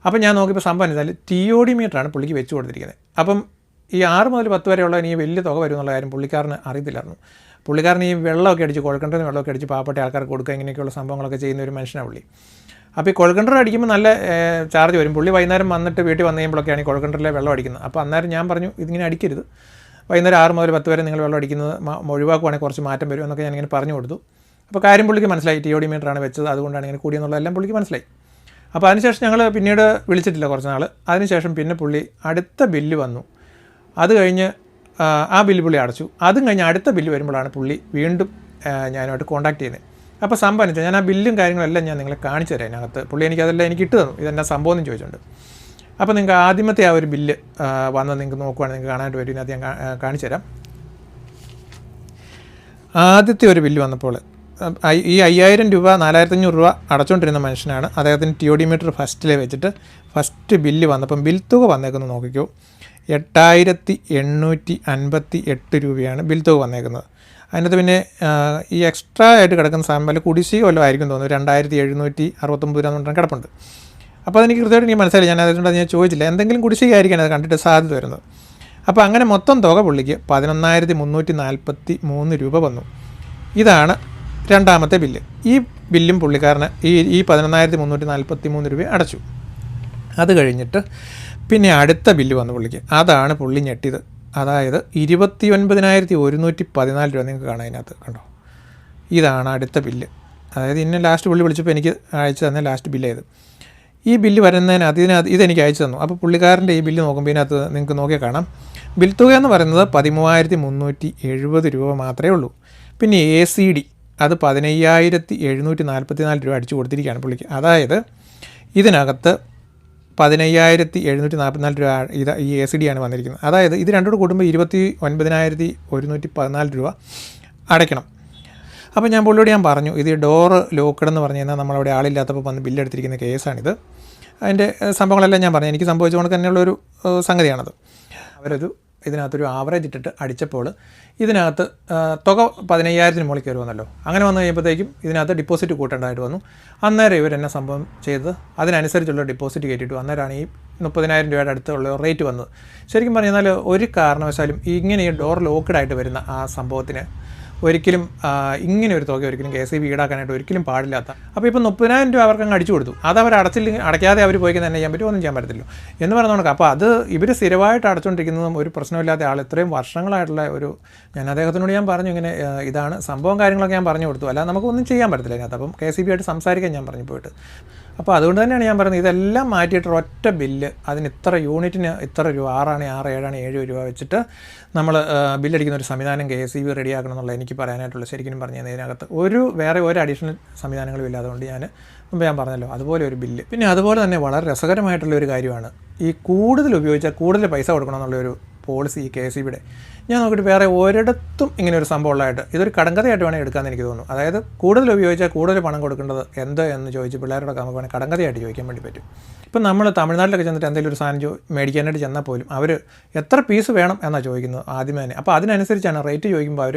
അപ്പം ഞാൻ നോക്കിയപ്പോൾ സംഭവം വെച്ചാൽ TOD മീറ്ററാണ് പുള്ളിക്ക് വെച്ച് കൊടുത്തിരിക്കുന്നത്. അപ്പം ഈ 6 മുതൽ 10 വരെയുള്ള ഈ വലിയ തുക വരും എന്നുള്ള കാര്യം പുള്ളിക്കാരന് അറിയത്തില്ലായിരുന്നു. പുള്ളിക്കാരൻ ഈ വെള്ളമൊക്കെ അടിച്ച് കുഴൽക്കിണറിന് വെള്ളമൊക്കെ അടിച്ച് പാവപ്പെട്ട ആൾക്കാർക്ക് കൊടുക്കുക ഇങ്ങനെയൊക്കെയുള്ള സംഭവങ്ങളൊക്കെ ചെയ്യുന്ന ഒരു മനുഷ്യനാണ് പുള്ളി. അപ്പോൾ ഈ കുഴൽക്കിണർ അടിക്കുമ്പോൾ നല്ല ചാർജ് വരും. പുള്ളി വൈകുന്നേരം വന്നിട്ട് വീട്ടിൽ വന്നു കഴിയുമ്പോഴൊക്കെയാണ് ഈ കുഴൽക്കിണറിലെ വെള്ളം അടിക്കുന്നത്. അപ്പോൾ അന്നേരം ഞാൻ പറഞ്ഞു ഇതിങ്ങനെ അടിക്കരുത്, വൈകുന്നേരം 6 മുതൽ 10 വരെ നിങ്ങൾ വെള്ളം അടിക്കുന്നത് ഒഴിവാക്കുവാണെങ്കിൽ കുറച്ച് മാറ്റം വരും എന്നൊക്കെ ഞാനിങ്ങനെ പറഞ്ഞു കൊടുത്തു. അപ്പോൾ കാര്യം പുള്ളിക്ക് മനസ്സിലായി, TOD മീറ്ററാണ് വെച്ചത്, അതുകൊണ്ടാണ് ഇങ്ങനെ കൂടിയെന്നുള്ളതെല്ലാം പുള്ളിക്ക് മനസ്സിലായി. അപ്പോൾ അതിനുശേഷം ഞങ്ങൾ പിന്നീട് വിളിച്ചിട്ടില്ല കുറച്ച് നാൾ. അതിനുശേഷം പിന്നെ പുള്ളി അടുത്ത ബില്ല് വന്നു. അത് കഴിഞ്ഞ് ആ ബില്ല് പുള്ളി അടച്ചു. അതും കഴിഞ്ഞ് അടുത്ത ബില്ല് വരുമ്പോഴാണ് പുള്ളി വീണ്ടും ഞാനുമായിട്ട് കോൺടാക്ട് ചെയ്യുന്നത്. അപ്പോൾ സംഭവം വെച്ചാൽ ഞാൻ ആ ബില്ലും കാര്യങ്ങളെല്ലാം ഞാൻ നിങ്ങളെ കാണിച്ചു തരാം. അതിനകത്ത് പുള്ളി എനിക്കതെല്ലാം എനിക്ക് ഇട്ട് തന്നു, ഇതെന്നാ സംഭവം എന്ന് ചോദിച്ചുകൊണ്ട്. അപ്പോൾ നിങ്ങൾക്ക് ആദ്യമത്തെ ആ ഒരു ബില്ല് വന്നത് നിങ്ങൾക്ക് നോക്കുവാണെങ്കിൽ നിങ്ങൾക്ക് കാണാനായിട്ട് വരും. ഇതിനകത്ത് ഞാൻ കാണിച്ചു തരാം. ആദ്യത്തെ ഒരു ബില്ല് വന്നപ്പോൾ ഈ 5000 രൂപ 4500 രൂപ അടച്ചുകൊണ്ടിരുന്ന മനുഷ്യനാണ്. അദ്ദേഹത്തിന് TOD മീറ്റർ ഫസ്റ്റിലെ വെച്ചിട്ട് ഫസ്റ്റ് ബില്ല് വന്നപ്പം ബിൽ തുക വന്നേക്കുന്നത് നോക്കിക്കോ, 8858 രൂപയാണ് ബിൽ തുക വന്നേക്കുന്നത്. അതിനകത്ത് പിന്നെ ഈ എക്സ്ട്രാ ആയിട്ട് കിടക്കുന്ന സാധനം വല്ല കുടിശ്ശിക വല്ലതും ആയിരിക്കും തോന്നുന്നു, 2769 രൂപ എന്ന് കിടപ്പുണ്ട്. അപ്പോൾ അതെനിക്ക് കൃത്യമായിട്ട് എനിക്ക് മനസ്സിലായി. ഞാൻ അതുകൊണ്ട് ഞാൻ ചോദിച്ചില്ല, എന്തെങ്കിലും കുടിശ്ശിക ആയിരിക്കണം അത് കണ്ടിട്ട് സാധ്യത വരുന്നത്. അപ്പോൾ അങ്ങനെ മൊത്തം തുക പുള്ളിക്ക് 11,343 രൂപ വന്നു. ഇതാണ് രണ്ടാമത്തെ ബില്ല്. ഈ ബില്ലും പുള്ളിക്കാരന് ഈ 11,343 രൂപ അടച്ചു. അത് കഴിഞ്ഞിട്ട് പിന്നെ അടുത്ത ബില്ല് വന്നു പുള്ളിക്ക്. അതാണ് പുള്ളി ഞെട്ടിയത്. അതായത് 29,114 രൂപ നിങ്ങൾക്ക് കാണാം അതിനകത്ത്, കണ്ടോ? ഇതാണ് അടുത്ത ബില്ല്. അതായത് ഇന്നെ ലാസ്റ്റ് പുള്ളി വിളിച്ചപ്പോൾ എനിക്ക് അയച്ചു തന്നെ ലാസ്റ്റ് ബില്ല് ചെയ്ത്. ഈ ബില്ല് വരുന്നതിന് ഇതെനിക്ക് അയച്ചു തന്നു. അപ്പോൾ പുള്ളിക്കാരൻ്റെ ഈ ബില്ല് നോക്കുമ്പോൾ ഇതിനകത്ത് നിങ്ങൾക്ക് നോക്കിയാൽ കാണാം, ബിൽ തുക എന്ന് പറയുന്നത് 13,370 രൂപ മാത്രമേ ഉള്ളൂ. പിന്നെ ACD അത് 15,744 രൂപ അടിച്ചു കൊടുത്തിരിക്കുകയാണ് പുള്ളിക്ക്. അതായത് ഇതിനകത്ത് 15,744 രൂപ ഈ ACD ആണ് വന്നിരിക്കുന്നത്. അതായത് ഇത് രണ്ടോട് കൂടുമ്പോൾ 29,114 രൂപ അടയ്ക്കണം. അപ്പോൾ ഞാൻ പുള്ളിയോട് പറഞ്ഞു, ഇത് ഡോറ് ലോക്കഡ് എന്ന് പറഞ്ഞു കഴിഞ്ഞാൽ നമ്മളവിടെ ആളില്ലാത്തപ്പോൾ വന്ന് ബില്ലെടുത്തിരിക്കുന്ന കേസാണിത്. അതിൻ്റെ സംഭവങ്ങളെല്ലാം ഞാൻ പറഞ്ഞു. എനിക്ക് സംഭവിച്ചുകൊണ്ട് തന്നെയുള്ളൊരു സംഗതിയാണത്. ഇതിനകത്തൊരു ആവറേജ് ഇട്ടിട്ട് അടിച്ചപ്പോൾ ഇതിനകത്ത് തുക 15,000 മുകളിൽ കയറി വന്നല്ലോ. അങ്ങനെ വന്നു കഴിയുമ്പോഴത്തേക്കും ഇതിനകത്ത് ഡിപ്പോസിറ്റ് കൂട്ടേണ്ടതായിട്ട് വന്നു. അന്നേരം ഇവരെന്നെ സംഭവം ചെയ്ത് അതിനനുസരിച്ചുള്ള ഡിപ്പോസിറ്റ് കയറ്റിയിട്ടു. അന്നേരമാണ് ഈ 30,000 രൂപയുടെ അടുത്തുള്ള റേറ്റ് വന്നത്. ശരിക്കും പറഞ്ഞാൽ ഒരു കാരണവശാലും ഇങ്ങനെ ഈ ഡോർ ലോക്കഡായിട്ട് വരുന്ന ആ സംഭവത്തിന് ഒരിക്കലും ഇങ്ങനെ ഒരു തുക ഒരിക്കലും KCB ഈടാക്കാനായിട്ട് ഒരിക്കലും പാടില്ലാത്ത. അപ്പോൾ ഇപ്പോൾ 30,000 രൂപ അവർക്ക് അങ്ങ് അടിച്ചു കൊടുത്തു. അത് അവർ അടയ്ക്കാതെ അവർ പോയി തന്നെ ചെയ്യാൻ പറ്റുമോ? ഒന്നും ചെയ്യാൻ പറ്റത്തില്ല എന്ന് പറയുന്ന കണക്ക്. അപ്പോൾ അത് ഇവർ സ്ഥിരമായിട്ട് അടച്ചുകൊണ്ടിരിക്കുന്നതും ഒരു പ്രശ്നമില്ലാത്ത ആൾ, ഇത്രയും വർഷങ്ങളായിട്ടുള്ള ഒരു, ഞാൻ അദ്ദേഹത്തിനോട് ഞാൻ പറഞ്ഞു ഇങ്ങനെ ഇതാണ് സംഭവം, കാര്യങ്ങളൊക്കെ ഞാൻ പറഞ്ഞു കൊടുത്തു. അല്ലാതെ നമുക്കൊന്നും ചെയ്യാൻ പറ്റത്തില്ല അതിനകത്ത്. അപ്പം KCB ആയിട്ട് സംസാരിക്കാൻ ഞാൻ പറഞ്ഞു പോയിട്ട്. അപ്പോൾ അതുകൊണ്ട് തന്നെയാണ് ഞാൻ പറയുന്നത്, ഇതെല്ലാം മാറ്റിയിട്ട് ഒറ്റ ബില്ല്, അതിന് ഇത്ര യൂണിറ്റിന് ഇത്ര രൂപ, 6 ആണ് 6, 7 ആണ് 7 രൂപ വെച്ചിട്ട് നമ്മൾ ബില്ലടിക്കുന്ന ഒരു സംവിധാനം KCB റെഡിയാക്കണം എന്നുള്ള എനിക്ക് പറയാനായിട്ടുള്ള. ശരിക്കും പറഞ്ഞു കഴിഞ്ഞാൽ ഇതിനകത്ത് വേറെ ഒരു അഡീഷണൽ സംവിധാനങ്ങളും ഇല്ല. അതുകൊണ്ട് മുമ്പ് ഞാൻ പറഞ്ഞല്ലോ അതുപോലെ ഒരു ബില്ല്. പിന്നെ അതുപോലെ തന്നെ വളരെ രസകരമായിട്ടുള്ള ഒരു കാര്യമാണ് ഈ കൂടുതൽ ഉപയോഗിച്ചാൽ കൂടുതൽ പൈസ കൊടുക്കണമെന്നുള്ളൊരു പോളിസി ഈ KCBയുടെ. ഞാൻ നോക്കിയിട്ട് വേറെ ഒരിടത്തും ഇങ്ങനെ ഒരു സംഭവം ഉള്ളതായിട്ട്, ഇതൊരു കടങ്കഥയായിട്ട് വേണമെങ്കിൽ എടുക്കാമെന്ന് എനിക്ക് തോന്നുന്നു. അതായത് കൂടുതൽ ഉപയോഗിച്ചാൽ കൂടുതൽ പണം കൊടുക്കേണ്ടത് എന്ത് എന്ന് ചോദിച്ച് പിള്ളേരോടൊക്കെ നമുക്ക് വേണമെങ്കിൽ കടങ്കഥയായിട്ട് ചോദിക്കാൻ വേണ്ടി പറ്റും. ഇപ്പം നമ്മൾ തമിഴ്നാട്ടിലൊക്കെ ചെന്നിട്ട് എന്തെങ്കിലും ഒരു സാധനം മേടിക്കാനായിട്ട് ചെന്നാൽ പോലും അവർ എത്ര പീസ് വേണം എന്നാണ് ചോദിക്കുന്നത് ആദ്യമേ തന്നെ. അപ്പോൾ അതിനനുസരിച്ചാണ് റേറ്റ് ചോദിക്കുമ്പോൾ അവർ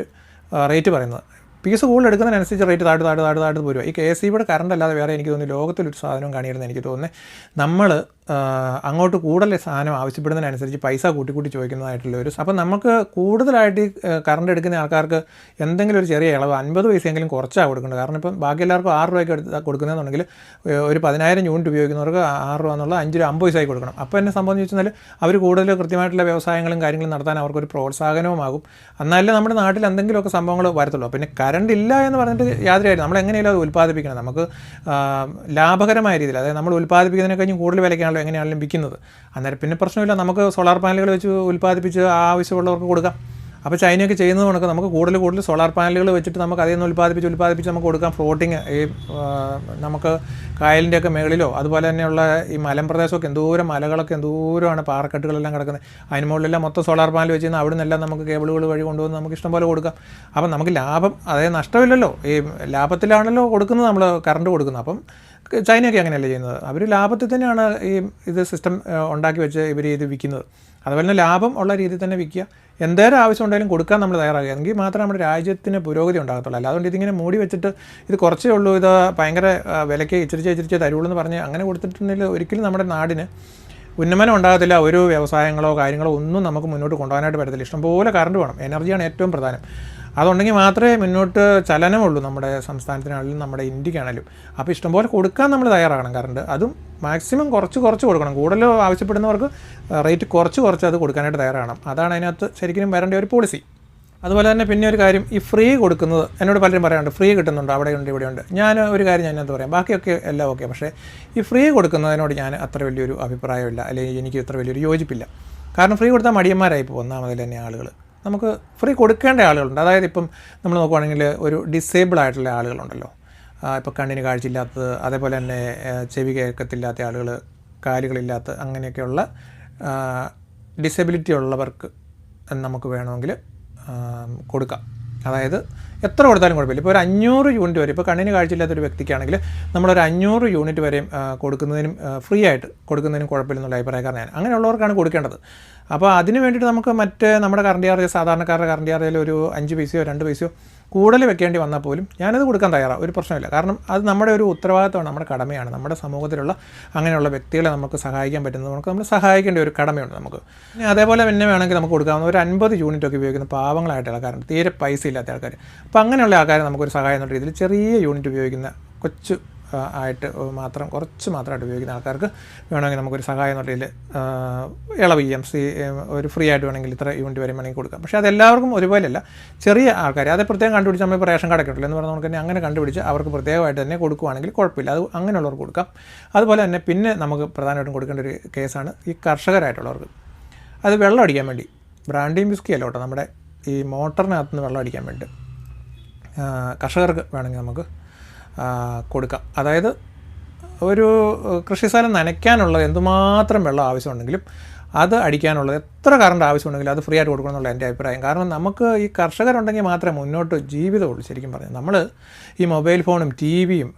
റേറ്റ് പറയുന്നത്. പീസ് കൂടുതൽ എടുക്കുന്നതിനനുസരിച്ച് റേറ്റ് താഴ്ത്ത് പോരുക. ഈ KCBയുടെ കറണ്ട് അല്ലാതെ വേറെ എനിക്ക് തോന്നുന്നു ലോകത്തിലൊരു സാധനവും കാണിയിരുന്നത് എനിക്ക് തോന്നുന്നത്. നമ്മൾ അങ്ങോട്ട് കൂടുതൽ സാധനം ആവശ്യപ്പെടുന്നതിനനുസരിച്ച് പൈസ കൂട്ടി ചോദിക്കുന്നതായിട്ടുള്ള ഒരു. അപ്പം നമുക്ക് കൂടുതലായിട്ട് ഈ കറണ്ട് എടുക്കുന്ന ആൾക്കാർക്ക് എന്തെങ്കിലും ഒരു ചെറിയ ഇളവ് 50 പൈസയെങ്കിലും കുറച്ചാണ് കൊടുക്കേണ്ടത്. കാരണം ഇപ്പം ബാക്കി എല്ലാവർക്കും 6 രൂപയ്ക്ക് കൊടുക്കുന്നതെന്നുണ്ടെങ്കിൽ ഒരു 10,000 യൂണിറ്റ് ഉപയോഗിക്കുന്നവർക്ക് 6 രൂപ എന്നുള്ള 5 രൂപ 50 പൈസയായി കൊടുക്കണം. അപ്പോൾ എന്നെ സംഭവം ചോദിച്ചാൽ അവർ കൂടുതൽ കൃത്യമായിട്ടുള്ള വ്യവസായങ്ങളും കാര്യങ്ങളും നടത്താൻ അവർക്കൊരു പ്രോത്സാഹനവുമാകും. എന്നാലേ നമ്മുടെ നാട്ടിൽ എന്തെങ്കിലുമൊക്കെ സംഭവങ്ങൾ വരത്തുള്ളൂ. പിന്നെ കറണ്ട് ഇല്ല എന്ന് പറഞ്ഞിട്ട് യാതൊരു നമ്മൾ എങ്ങനെയാലും അത് ഉൽപ്പാദിപ്പിക്കണം. നമുക്ക് ലാഭകരമായ രീതിയിൽ, അതായത് നമ്മൾ ഉൽപ്പാദിപ്പിക്കുന്നതിനെ കഴിഞ്ഞും കൂടുതൽ വിലയ്ക്കാണല്ലോ എങ്ങനെയാണെങ്കിലും വിൽക്കുന്നത്. അന്നേരം പിന്നെ പ്രശ്നമില്ല, നമുക്ക് സോളാർ പാനലുകൾ വെച്ച് ഉൽപ്പാദിപ്പിച്ച് ആവശ്യമുള്ളവർക്ക് കൊടുക്കാം. അപ്പോൾ ചൈനയൊക്കെ ചെയ്യുന്നത് കണക്ക് നമുക്ക് കൂടുതൽ സോളാർ പാനലുകൾ വെച്ചിട്ട് നമുക്ക് അതിൽ നിന്ന് ഉൽപ്പാദിപ്പിച്ച് നമുക്ക് കൊടുക്കാം. ഫ്ലോട്ടിങ് ഈ നമുക്ക് കായലിൻ്റെയൊക്കെ മേളിലോ അതുപോലെ തന്നെയുള്ള ഈ മലമ്പ്രദേശമൊക്കെ എന്തോരം എന്തോരമാണ് പാറക്കെട്ടുകളെല്ലാം കിടക്കുന്നത്. അതിന് മുകളിലെല്ലാം മൊത്തം സോളാർ പാനൽ വെച്ച് കഴിഞ്ഞാൽ അവിടെ നിന്നെല്ലാം നമുക്ക് കേബിളുകൾ വഴി കൊണ്ടുവന്ന് നമുക്ക് ഇഷ്ടംപോലെ കൊടുക്കാം. അപ്പം നമുക്ക് ലാഭം, അതായത് നഷ്ടമില്ലല്ലോ. ഈ ലാഭത്തിലാണല്ലോ കൊടുക്കുന്നത്, നമ്മൾ കറണ്ട് കൊടുക്കുന്നത്. അപ്പം ചൈനയൊക്കെ അങ്ങനെയല്ലേ ചെയ്യുന്നത്, അവർ ലാഭത്തിൽ തന്നെയാണ് ഇത് സിസ്റ്റം ഉണ്ടാക്കി വെച്ച് ഇവർ ഇത് വിൽക്കുന്നത്. അതുപോലെ തന്നെ ലാഭം ഉള്ള രീതിയിൽ തന്നെ വിൽക്കുക. എന്തേരം ആവശ്യം ഉണ്ടെങ്കിലും കൊടുക്കാൻ നമ്മൾ തയ്യാറാകുക. എങ്കിൽ മാത്രമേ നമ്മുടെ രാജ്യത്തിന് പുരോഗതി ഉണ്ടാകത്തുള്ളൂ. അല്ല അതുകൊണ്ട് ഇതിങ്ങനെ മൂടി വെച്ചിട്ട് ഇത് കുറച്ചേ ഉള്ളൂ, ഇത് ഭയങ്കര വിലയ്ക്ക് ഇച്ചിരിച്ചേ തരുള്ളൂ എന്ന് പറഞ്ഞ് അങ്ങനെ കൊടുത്തിട്ടുണ്ടെങ്കിൽ ഒരിക്കലും നമ്മുടെ നാടിന് ഉന്നമനം ഉണ്ടാകത്തില്ല, ഒരു വ്യവസായങ്ങളോ കാര്യങ്ങളോ ഒന്നും നമുക്ക് മുന്നോട്ട് കൊണ്ടുപോകാനായിട്ട് പറ്റത്തില്ല. ഇഷ്ടംപോലെ കറണ്ട് വേണം, എനർജിയാണ് ഏറ്റവും പ്രധാനം. അതുണ്ടെങ്കിൽ മാത്രമേ മുന്നോട്ട് ചലനമുള്ളൂ നമ്മുടെ സംസ്ഥാനത്തിനാണെങ്കിലും നമ്മുടെ ഇന്ത്യക്കാണെങ്കിലും. അപ്പോൾ ഇഷ്ടംപോലെ കൊടുക്കാൻ നമ്മൾ തയ്യാറാകണം കറണ്ട്. അതും മാക്സിമം കുറച്ച് കൊടുക്കണം. കൂടുതൽ ആവശ്യപ്പെടുന്നവർക്ക് റേറ്റ് കുറച്ച് അത് കൊടുക്കാനായിട്ട് തയ്യാറാകണം. അതാണ് അതിനകത്ത് ശരിക്കും വരേണ്ട ഒരു പോളിസി. അതുപോലെ തന്നെ പിന്നെ ഒരു കാര്യം, ഈ ഫ്രീ കൊടുക്കുന്നത് എന്നോട് പലരും പറയാറുണ്ട്, ഫ്രീ കിട്ടുന്നുണ്ട്, അവിടെയുണ്ട് ഇവിടെയുണ്ട്. ഞാൻ ഒരു കാര്യം അതിനകത്ത് പറയാം, ബാക്കിയൊക്കെ എല്ലാം ഓക്കെ. പക്ഷേ ഈ ഫ്രീ കൊടുക്കുന്നതിനോട് ഞാൻ അത്ര വലിയൊരു അഭിപ്രായമില്ല, അല്ലെങ്കിൽ എനിക്ക് ഇത്ര വലിയൊരു യോജിപ്പില്ല. കാരണം ഫ്രീ കൊടുത്താൽ മടിയന്മാരായി പോകും. ഒന്നാമതിൽ തന്നെ ആളുകൾ നമുക്ക് ഫ്രീ കൊടുക്കേണ്ട ആളുകളുണ്ട്. അതായത് ഇപ്പം നമ്മൾ നോക്കുവാണെങ്കിൽ ഒരു ഡിസേബിൾ ആയിട്ടുള്ള ആളുകളുണ്ടല്ലോ, ഇപ്പോൾ കണ്ണിന് കാഴ്ചയില്ലാത്തത്, അതേപോലെ തന്നെ ചെവി കേൾക്കത്തില്ലാത്ത ആളുകൾ, കാലുകളില്ലാത്ത, അങ്ങനെയൊക്കെയുള്ള ഡിസബിലിറ്റി ഉള്ളവർക്ക് നമുക്ക് വേണമെങ്കിൽ കൊടുക്കാം. അതായത് എത്ര കൊടുത്താലും കുഴപ്പമില്ല. ഇപ്പോൾ ഒരു 500 യൂണിറ്റ് വരെ, ഇപ്പോൾ കണ്ണിന് കാഴ്ചയില്ലാത്തൊരു വ്യക്തിക്കാണെങ്കിൽ നമ്മളൊരു 500 യൂണിറ്റ് വരെയും കൊടുക്കുന്നതിനും ഫ്രീ ആയിട്ട് കൊടുക്കുന്നതിനും കുഴപ്പമില്ലെന്നുള്ള അഭിപ്രായക്കാരനാണ്. അങ്ങനെയുള്ളവർക്കാണ് കൊടുക്കേണ്ടത്. അപ്പോൾ അതിന് വേണ്ടിയിട്ട് നമുക്ക് നമ്മുടെ കറണ്ട് ചാർജ്, സാധാരണക്കാരുടെ കറണ്ട് ചാർജിൽ ഒരു 5 പൈസയോ 2 പൈസയോ കൂടുതൽ വെക്കേണ്ടി വന്നാൽ പോലും ഞാനത് കൊടുക്കാൻ തയ്യാറാണ്, ഒരു പ്രശ്നമില്ല. കാരണം അത് നമ്മുടെ ഒരു ഉത്തരവാദിത്തമാണ്, നമ്മുടെ കടമയാണ്. നമ്മുടെ സമൂഹത്തിലുള്ള അങ്ങനെയുള്ള വ്യക്തികളെ നമുക്ക് സഹായിക്കാൻ പറ്റുന്നത് നമ്മൾ സഹായിക്കേണ്ട ഒരു കടമയുണ്ട് നമുക്ക്. പിന്നെ അതേപോലെ പിന്നെ വേണമെങ്കിൽ നമുക്ക് കൊടുക്കാവുന്ന ഒരു 50 യൂണിറ്റൊക്കെ ഉപയോഗിക്കുന്ന പാവങ്ങളായിട്ട് ആൾക്കാരുണ്ട്, തീരെ പൈസ ഇല്ലാത്ത ആൾക്കാർ. അപ്പോൾ അങ്ങനെയുള്ള ആൾക്കാരെ നമുക്കൊരു സഹായം എന്നുള്ള രീതിയിൽ ചെറിയ യൂണിറ്റ് ഉപയോഗിക്കുന്ന കുറച്ച് മാത്രമായിട്ട് ഉപയോഗിക്കുന്ന ആൾക്കാർക്ക് വേണമെങ്കിൽ നമുക്കൊരു സഹായം എന്നുള്ള രീതിയിൽ ഇളവ് ഒരു ഫ്രീ ആയിട്ട് വേണമെങ്കിൽ ഇത്ര യൂണിറ്റ് വരെ വേണമെങ്കിൽ കൊടുക്കാം. പക്ഷേ അതെല്ലാവർക്കും ഒരുപോലെയല്ല. ചെറിയ ആൾക്കാർ അത് പ്രത്യേകം കണ്ടുപിടിച്ച് നമ്മൾ റേഷൻ കാർഡൊക്കെ ഉണ്ടല്ലോ എന്ന് പറഞ്ഞാൽ നമുക്ക് തന്നെ അങ്ങനെ കണ്ടുപിടിച്ച് അവർക്ക് പ്രത്യേകമായിട്ട് തന്നെ കൊടുക്കുകയാണെങ്കിൽ കുഴപ്പമില്ല, അത് അങ്ങനെയുള്ളവർക്ക് കൊടുക്കാം. അതുപോലെ തന്നെ പിന്നെ നമുക്ക് പ്രധാനമായിട്ടും കൊടുക്കേണ്ട ഒരു കേസാണ് ഈ കർഷകരായിട്ടുള്ളവർക്ക്. അത് വെള്ളം അടിക്കാൻ വേണ്ടി, ബ്രാൻഡിയും വിസ്കി അല്ല കേട്ടോ, നമ്മുടെ ഈ മോട്ടറിനകത്ത് നിന്ന് വെള്ളം അടിക്കാൻ വേണ്ടി കർഷകർക്ക് വേണമെങ്കിൽ നമുക്ക് കൊടുക്കാം. അതായത് ഒരു കൃഷിസ്ഥലം നനയ്ക്കാനുള്ളത് എന്തുമാത്രം വെള്ളം ആവശ്യമുണ്ടെങ്കിലും അത് അടിക്കാനുള്ളത് എത്ര കറണ്ട് ആവശ്യമുണ്ടെങ്കിലും അത് ഫ്രീ ആയിട്ട് കൊടുക്കണം എന്നുള്ള എൻ്റെ അഭിപ്രായം. കാരണം നമുക്ക് ഈ കർഷകരുണ്ടെങ്കിൽ മാത്രമേ മുന്നോട്ട് ജീവിതമുള്ളൂ. ശരിക്കും പറഞ്ഞാൽ നമ്മൾ ഈ മൊബൈൽ ഫോണും ടി വിയും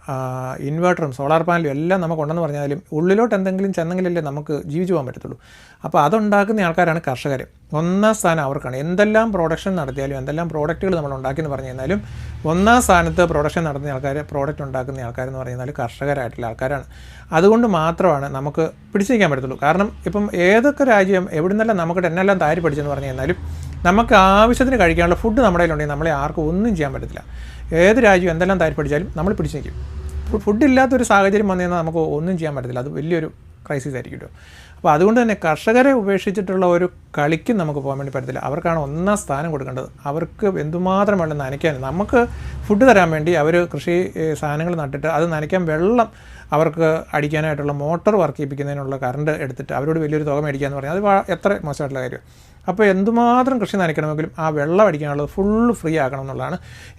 ഇൻവെർട്ടറും സോളാർ പാനലും എല്ലാം നമുക്കുണ്ടെന്ന് പറഞ്ഞാലും ഉള്ളിലോട്ട് എന്തെങ്കിലും ചെന്നെങ്കിലല്ലേ നമുക്ക് ജീവിച്ചു പോകാൻ പറ്റത്തുള്ളൂ. അപ്പോൾ അതുണ്ടാക്കുന്ന ആൾക്കാരാണ് കർഷകർ. ഒന്നാം സ്ഥാനം അവർക്കാണ്. എന്തെല്ലാം പ്രൊഡക്ഷൻ നടത്തിയാലും എന്തെല്ലാം പ്രോഡക്റ്റുകൾ നമ്മൾ ഉണ്ടാക്കിയെന്ന് പറഞ്ഞു കഴിഞ്ഞാലും ഒന്നാം സ്ഥാനത്ത് പ്രൊഡക്ഷൻ നടത്തുന്ന ആൾക്കാർ, പ്രോഡക്റ്റ് ഉണ്ടാക്കുന്ന ആൾക്കാരെന്ന് പറഞ്ഞു കഴിഞ്ഞാൽ കർഷകരായിട്ടുള്ള ആൾക്കാരാണ്. അതുകൊണ്ട് മാത്രമാണ് നമുക്ക് പിടിച്ചു നിൽക്കാൻ പറ്റത്തുള്ളൂ. കാരണം ഇപ്പം ഏതൊക്കെ രാജ്യം എവിടെ നിന്നെല്ലാം നമുക്ക് എന്നെല്ലാം താരി പഠിച്ചെന്ന് പറഞ്ഞു കഴിഞ്ഞാലും നമുക്ക് ആവശ്യത്തിന് കഴിക്കാനുള്ള ഫുഡ് നമ്മുടെ കയ്യിലുണ്ടെങ്കിൽ നമ്മളെ ആർക്കും ഒന്നും ചെയ്യാൻ പറ്റത്തില്ല. ഏത് രാജ്യം എന്തെല്ലാം താരി പഠിച്ചാലും നമ്മൾ പിടിച്ചു നിൽക്കും. ഫുഡില്ലാത്തൊരു സാഹചര്യം വന്നു കഴിഞ്ഞാൽ നമുക്ക് ഒന്നും ചെയ്യാൻ പറ്റത്തില്ല. അത് വലിയൊരു ക്രൈസിസ് ആയിരിക്കും കേട്ടോ. അപ്പോൾ അതുകൊണ്ട് തന്നെ കർഷകരെ ഉപേക്ഷിച്ചിട്ടുള്ള ഒരു കളിക്കും നമുക്ക് പോകാൻ വേണ്ടി പറ്റത്തില്ല. അവർക്കാണ് ഒന്നാം സ്ഥാനം കൊടുക്കേണ്ടത്. അവർക്ക് എന്തുമാത്രം വെള്ളം നനയ്ക്കാൻ, നമുക്ക് ഫുഡ് തരാൻ വേണ്ടി അവർ കൃഷി സാധനങ്ങൾ നട്ടിട്ട് അത് നനയ്ക്കാൻ വെള്ളം അവർക്ക് അടിക്കാനായിട്ടുള്ള മോട്ടോർ വർക്ക് ചെയ്യിപ്പിക്കുന്നതിനുള്ള കറണ്ട് എടുത്തിട്ട് അവരോട് വലിയൊരു തുക മേടിക്കുക എന്ന് പറഞ്ഞാൽ അത് എത്ര മോശമായിട്ടുള്ള കാര്യം. അപ്പോൾ എന്തുമാത്രം കൃഷി നനയ്ക്കണമെങ്കിലും ആ വെള്ളം അടിക്കാനുള്ളത് ഫുള്ള് ഫ്രീ ആക്കണം എന്നുള്ളതാണ്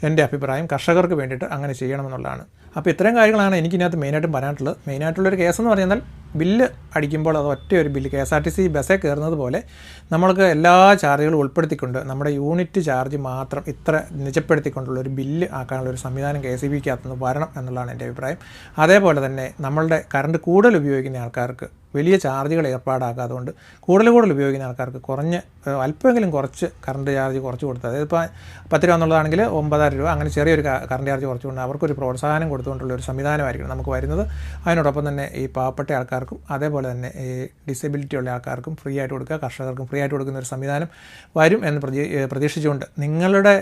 എൻ്റെ അഭിപ്രായം. കർഷകർക്ക് വേണ്ടിയിട്ട് അങ്ങനെ ചെയ്യണമെന്നുള്ളതാണ്. അപ്പോൾ ഇത്രയും കാര്യങ്ങളാണ് എനിക്കിതിനകത്ത് മെയിനായിട്ടും പറയാനുള്ളത്. മെയിനായിട്ടുള്ളൊരു കേസെന്ന് പറഞ്ഞാൽ ബില്ല് അടിക്കുമ്പോൾ അത് ഒറ്റ ഒരു ബില്ല്, KSRTC ബസ്സിൽ കയറുന്നത് പോലെ നമ്മൾക്ക് എല്ലാ ചാർജുകളും ഉൾപ്പെടുത്തിക്കൊണ്ട് നമ്മുടെ യൂണിറ്റ് ചാർജ് മാത്രം ഇത്ര നിജപ്പെടുത്തിക്കൊണ്ടുള്ള ഒരു ബില്ല് ആക്കാനുള്ള ഒരു സംവിധാനം KSEBിക്കകത്തുനിന്ന് വരണം എന്നുള്ളതാണ് എൻ്റെ അഭിപ്രായം. അതേപോലെ തന്നെ നമ്മളുടെ കറണ്ട് കൂടുതൽ ഉപയോഗിക്കുന്ന ആൾക്കാർക്ക് വലിയ ചാർജുകൾ ഏർപ്പാടാക്കാതുകൊണ്ട് കൂടുതൽ ഉപയോഗിക്കുന്ന ആൾക്കാർക്ക് അല്പമെങ്കിലും കുറച്ച് കറണ്ട് ചാർജ് കുറച്ച് കൊടുത്തത്, അതായത് ഇപ്പോൾ 10 രൂപ എന്നുള്ളതാണെങ്കിൽ 9,000 രൂപ, അങ്ങനെ ചെറിയൊരു കറണ്ട് ചാർജ് കുറച്ചുകൊണ്ട് അവർക്കൊരു പ്രോത്സാഹനം കൊടുത്തുകൊണ്ടുള്ള ഒരു സംവിധാനമായിരിക്കണം നമുക്ക് വരുന്നത്. അതിനോടൊപ്പം തന്നെ ഈ പാവപ്പെട്ട ആൾക്കാർക്കും അതേപോലെ തന്നെ ഈ ഡിസബിലിറ്റി ഉള്ള ആൾക്കാർക്കും ഫ്രീ ആയിട്ട് കൊടുക്കുക, കർഷകർക്കും ഫ്രീ ആയിട്ട് കൊടുക്കുന്ന ഒരു സംവിധാനം വരും എന്ന് പ്രതീക്ഷിച്ചുകൊണ്ട് നിങ്ങളുടെ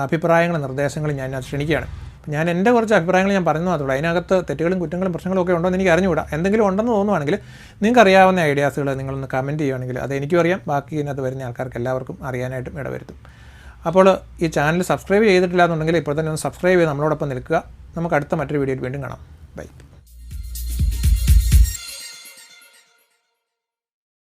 അഭിപ്രായങ്ങളും നിർദ്ദേശങ്ങളും ഞാൻ ക്ഷണിക്കുകയാണ്. ഞാൻ എൻ്റെ കുറച്ച് അഭിപ്രായങ്ങൾ ഞാൻ പറഞ്ഞു മാത്രമേ. അതിനകത്ത് തെറ്റുകളും കുറ്റങ്ങളും പ്രശ്നങ്ങളും ഒക്കെ ഉണ്ടോ എന്ന് എനിക്ക് അറിഞ്ഞുകൂടാ. എന്തെങ്കിലും ഉണ്ടെന്ന് തോന്നുവാണെങ്കിൽ നിങ്ങൾക്ക് അറിയാവുന്ന ഐഡിയാസുകൾ നിങ്ങളൊന്ന് കമൻറ്റ് ചെയ്യുകയാണെങ്കിൽ അത് എനിക്കും അറിയാം, ബാക്കി ഇതിനകത്ത് വരുന്ന ആൾക്കാർക്ക് എല്ലാവർക്കും അറിയാനായിട്ടും ഇടവരുത്തും. അപ്പോൾ ഈ ചാനൽ സബ്സ്ക്രൈബ് ചെയ്തിട്ടില്ല എന്നുണ്ടെങ്കിൽ ഇപ്പോൾ തന്നെ ഒന്ന് സബ്സ്ക്രൈബ് ചെയ്ത് നമ്മളോടൊപ്പം നിൽക്കുക. നമുക്ക് അടുത്ത മറ്റൊരു വീഡിയോയിൽ വീണ്ടും കാണാം. ബൈ.